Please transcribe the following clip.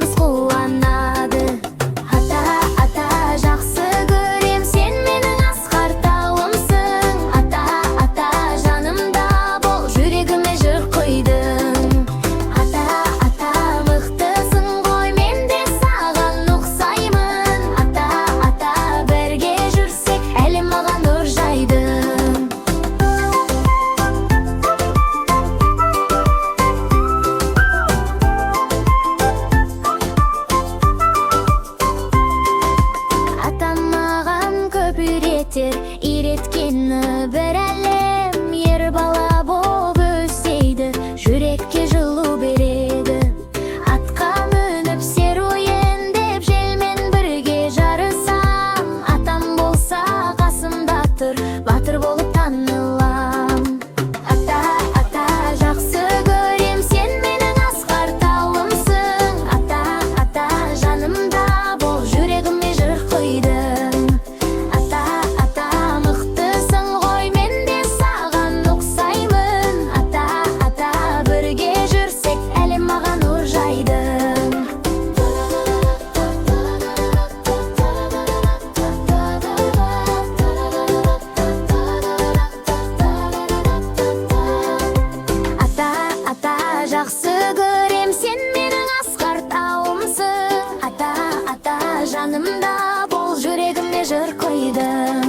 баарыбыз кубанады. Ата, ата, жакшы көрем, сен менин аскар тауымсың. Ата, ата, жанымда бол, жүрегиме жыр куйдуң. Ата, ата, мыктысың гой, мен де саган уксаймын. Ата, ата, бирге жүрсек, элим мага нур жайдың. Атам маған көп үйреткені бір әлем. Ер бала боп өсейді, жүрекке жылу береді. Атқа мініп серуен деп, желмен бірге жарысам. Атам болса қасымда тұр, батыр болып танылам. Ата, ата, жақсы көрем, сен менің асқар тауымсың. Ата, ата, жанымда бол, жүрегіме жыр құйдың. Ата, ата, мықтысың ғой, мен де саған ұқсаймын. Ата, ата, бірге жүрсек, әлем маған нұр жайдың. Ата, ата, жақсы көрем, сен менің асқар тауымсың. Ата, ата, жанымда бол, жүрегіме жыр құйдың.